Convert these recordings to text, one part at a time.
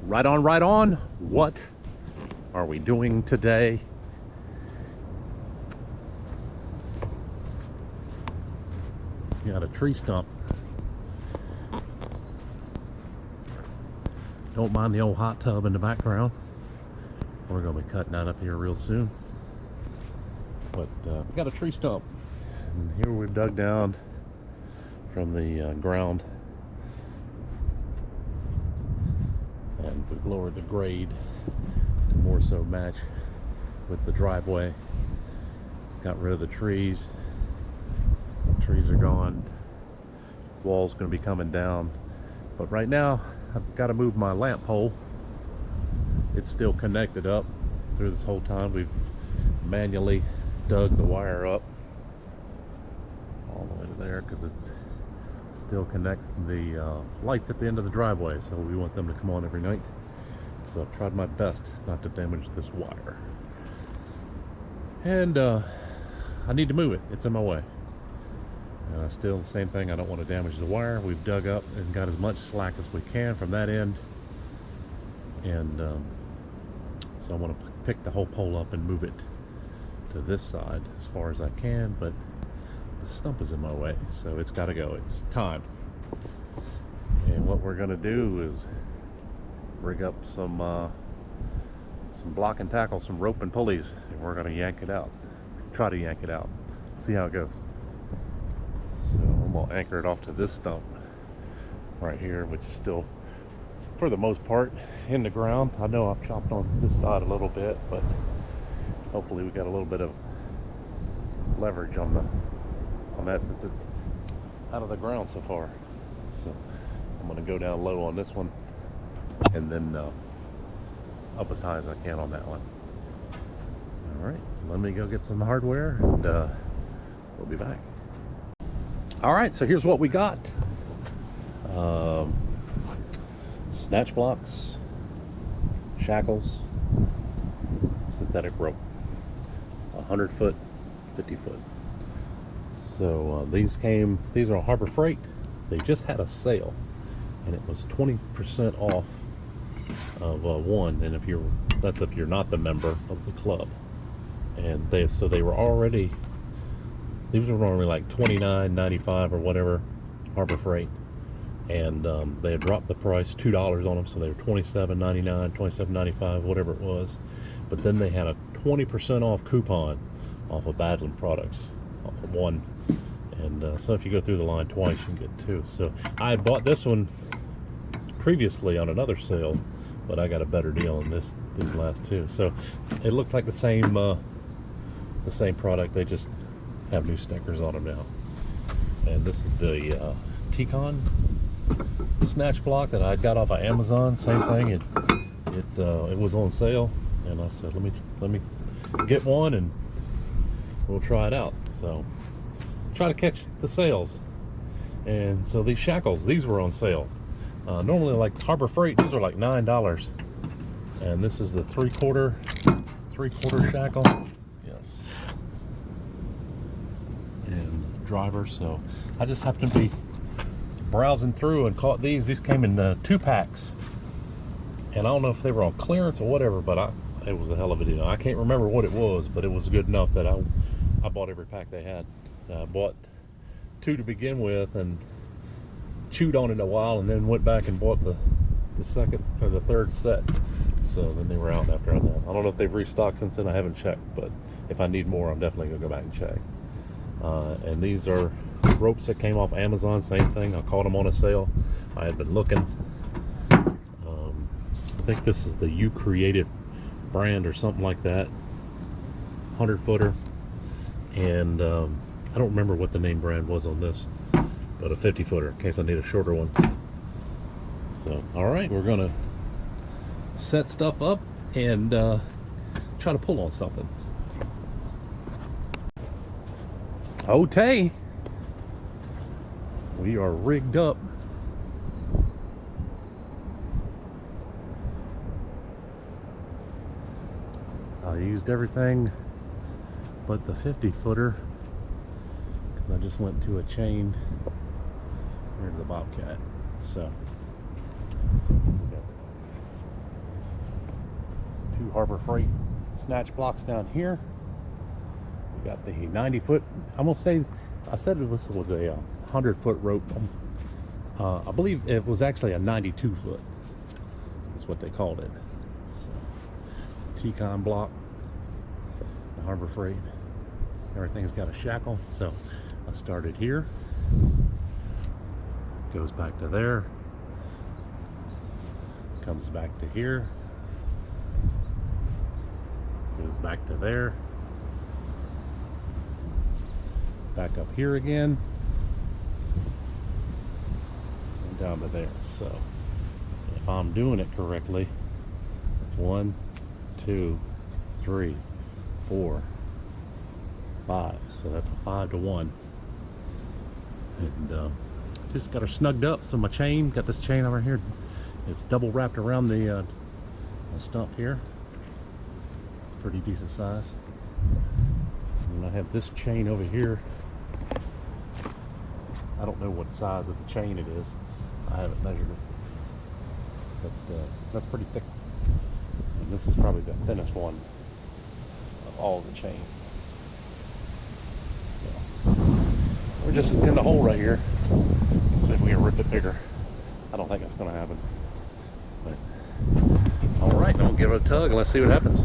Right on, right on. What are we doing today? Got a tree stump. Don't mind the old hot tub in the background. We're gonna be cutting that up here real soon. But we got a tree stump. And here we've dug down from the ground. And we've lowered the grade to more so match with the driveway. Got rid of the trees. Trees are gone. Wall's gonna be coming down. But right now, I've got to move my lamp pole. It's still connected up through this whole time. We've manually dug the wire up all the way to there because it still connects the lights at the end of the driveway, so we want them to come on every night. So I've tried my best not to damage this wire. And I need to move it. It's in my way. Still the same thing, I don't want to damage the wire. We've dug up and got as much slack as we can from that end. And so I want to pick the whole pole up and move it to this side as far as I can, but the stump is in my way, so it's got to go. It's time. And what we're going to do is rig up some block and tackle, some rope and pulleys, and we're going to yank it out. Try to yank it out. See how it goes. So I'm going to anchor it off to this stump right here, which is still, for the most part, in the ground. I know I've chopped on this side a little bit, but hopefully we got a little bit of leverage on that since it's out of the ground so far. So I'm going to go down low on this one and then up as high as I can on that one. All right, let me go get some hardware and we'll be back. All right, so here's what we got. Snatch blocks, shackles, synthetic rope, 100 foot, 50 foot. So these are on Harbor Freight. They just had a sale and it was 20% off of one. And that's if you're not the member of the club. And these were only like $29.95 or whatever, Harbor Freight. And they had dropped the price $2 on them, so they were $27.99, $27.95, whatever it was. But then they had a 20% off coupon off of Badland products, off of one. And so if you go through the line twice, you can get two. So I had bought this one previously on another sale, but I got a better deal on these last two. So it looks like the same product. They just have new stickers on them now. And this is the T-Con snatch block that I got off of Amazon. Same thing. It was on sale, and I said, let me get one and we'll try it out. So try to catch the sales. And so these shackles, these were on sale. Normally, like Harbor Freight, these are like $9. And this is the three-quarter shackle. Yes. And driver. So I just happened to be browsing through and caught these. These came in 2 packs. And I don't know if they were on clearance or whatever, but it was a hell of a deal. I can't remember what it was, but it was good enough that I bought every pack they had. I bought 2 to begin with and chewed on it a while, and then went back and bought the second or the third set. So then they were out after that. I don't know if they've restocked since then. I haven't checked, but if I need more, I'm definitely gonna go back and check. And these are ropes that came off Amazon. Same thing. I caught them on a sale. I had been looking. I think this is the U Creative brand or something like that. 100 footer. And I don't remember what the name brand was on this, but a 50 footer in case I need a shorter one. So, all right, we're gonna set stuff up and try to pull on something. Okay, we are rigged up. I used everything but the 50 footer because I just went to a chain. Here's the Bobcat. So Harbor Freight snatch blocks down here. We got the 90-foot. I'm gonna say, I said it was a 100-foot rope. I believe it was actually a 92-foot. That's what they called it. So, T-con block, the Harbor Freight. Everything's got a shackle. So I started here. Goes back to there. Comes back to here. Goes back to there. Back up here again. And down to there. So if I'm doing it correctly, it's 1, 2, 3, 4, 5. So that's a 5 to 1. And just got her snugged up. So my chain, got this chain over here. It's double wrapped around the stump here. It's pretty decent size. And I have this chain over here. I don't know what size of the chain it is. I haven't measured it. But that's pretty thick. And this is probably the thinnest one of all the chain. So, we're just in the hole right here. See if we can rip it bigger. I don't think it's going to happen. But, all right, then we'll give it a tug and let's see what happens.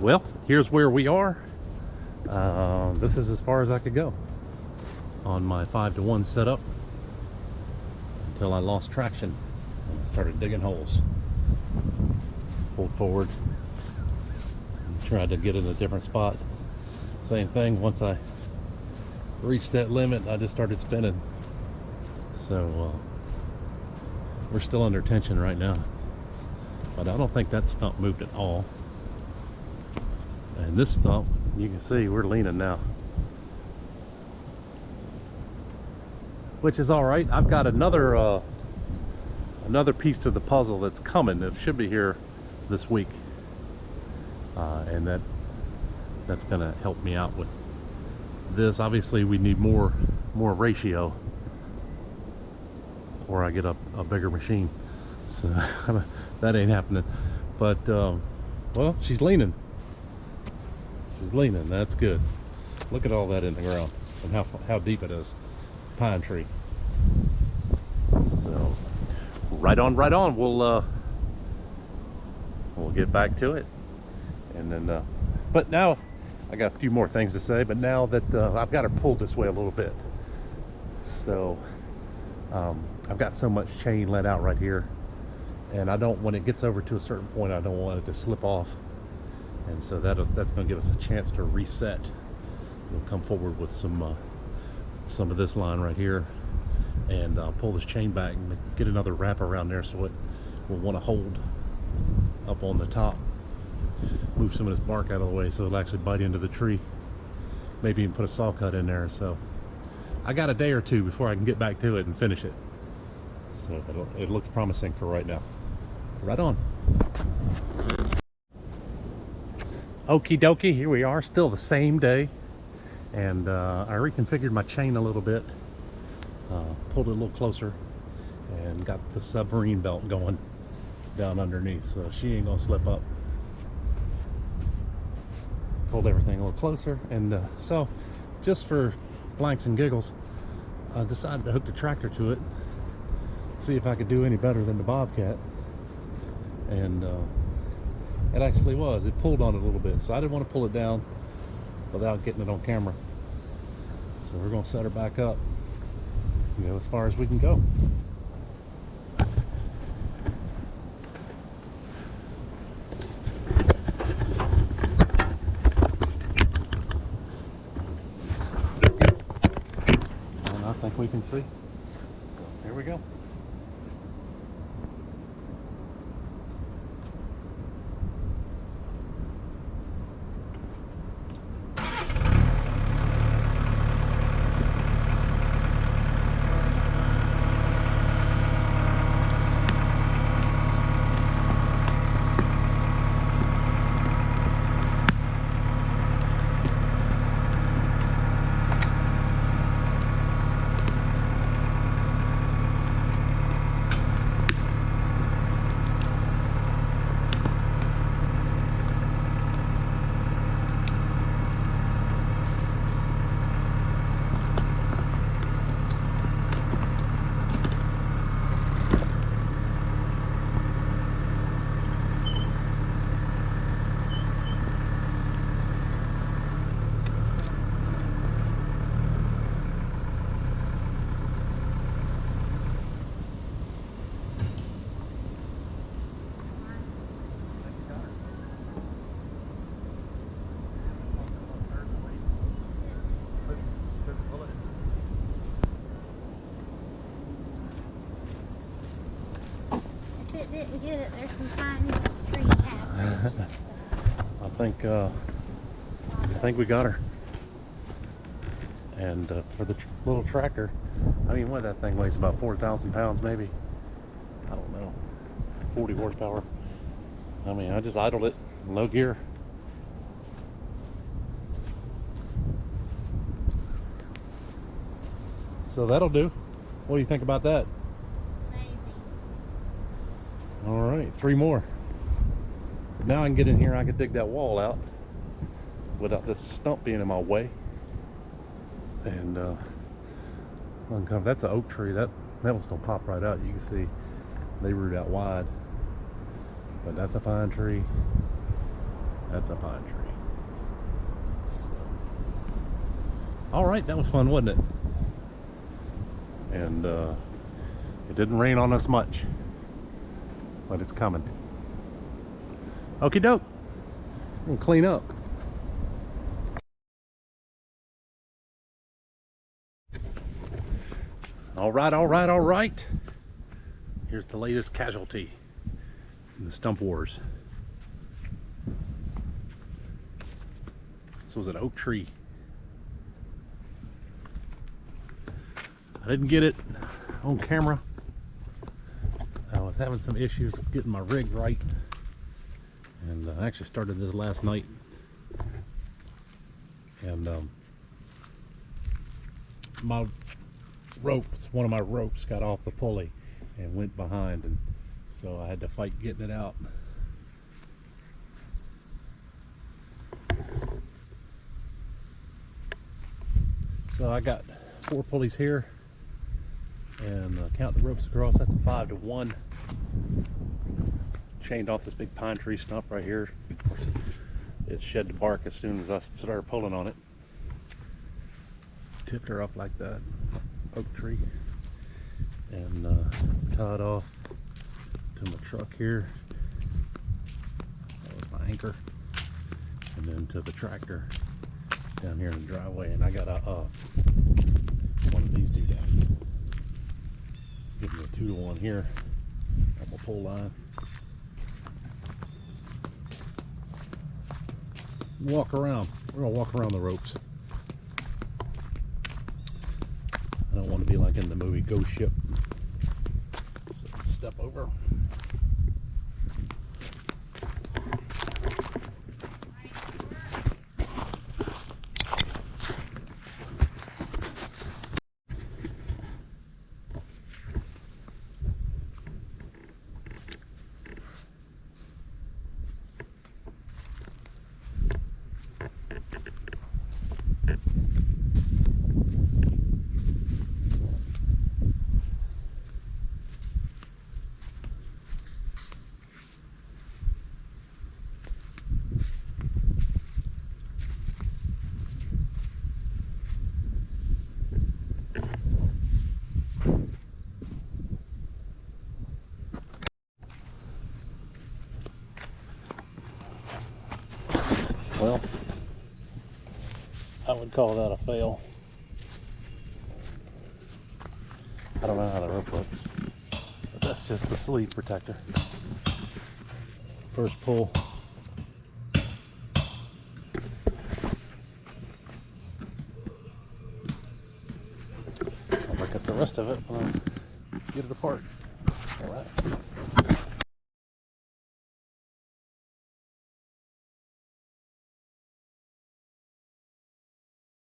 Well, here's where we are. This is as far as I could go on my 5 to 1 setup until I lost traction and I started digging holes. Pulled forward and tried to get in a different spot. Same thing, once I reached that limit, I just started spinning. So we're still under tension right now, but I don't think that stump moved at all. And this stump, you can see we're leaning now, which is all right. I've got another piece to the puzzle that's coming. It should be here this week, and that's gonna help me out with this. Obviously we need more ratio, or I get a bigger machine, so that ain't happening. But well, she's leaning She's leaning. That's good. Look at all that in the ground and how deep it is. Pine tree. So right on, right on. We'll get back to it, and then. But now I got a few more things to say. But now that I've got her pulled this way a little bit, so I've got so much chain let out right here, and I don't. When it gets over to a certain point, I don't want it to slip off, and so that's going to give us a chance to reset. We'll come forward with some of this line right here, and pull this chain back and get another wrap around there, so it will want to hold up on the top. Move some of this bark out of the way so it'll actually bite into the tree. Maybe even put a saw cut in there. So I got a day or two before I can get back to it and finish it. So it looks promising for right now. Right on. Okie dokie, here we are, still the same day. And I reconfigured my chain a little bit, pulled it a little closer, and got the submarine belt going down underneath, so she ain't gonna slip up. Pulled everything a little closer, and so just for blanks and giggles, I decided to hook the tractor to it, see if I could do any better than the Bobcat. And it actually was. It pulled on it a little bit, so I didn't want to pull it down without getting it on camera. So we're going to set her back up, you know, as far as we can go. And I think we can see. So here we go. It didn't get it. There's some pine tree tapping. I think we got her. And for the little tractor, I mean, what, that thing weighs about 4,000 pounds maybe. I don't know, 40 horsepower. I mean, I just idled it, no gear. So that'll do. What do you think about that? Amazing. All right, 3 more. Now I can get in here, I can dig that wall out without this stump being in my way. And uncover. That's an oak tree. That one's gonna pop right out. You can see they root out wide. But that's a pine tree. That's a pine tree. So, all right, that was fun, wasn't it? And it didn't rain on us much, but it's coming. Okie doke. We'll clean up. All right, all right, all right. Here's the latest casualty in the stump wars. This was an oak tree. I didn't get it on camera. I was having some issues getting my rig right, and I actually started this last night. And my ropes, one of my ropes got off the pulley and went behind, and so I had to fight getting it out. So I got 4 pulleys here, and count the ropes across. That's a 5 to 1. Chained off this big pine tree stump right here. Of course, it shed the bark as soon as I started pulling on it. Tipped her up like that oak tree, and tied off to my truck here. That was my anchor, and then to the tractor down here in the driveway. And I got a one of these doodads. Give me a 2 to 1 here on my pull line. Walk around. We're gonna walk around the ropes. I don't want to be like in the movie Ghost Ship. So step over. Well, I would call that a fail. I don't know how the rope works, but that's just the sleeve protector. First pull. I'll look at the rest of it when I get it apart. All right.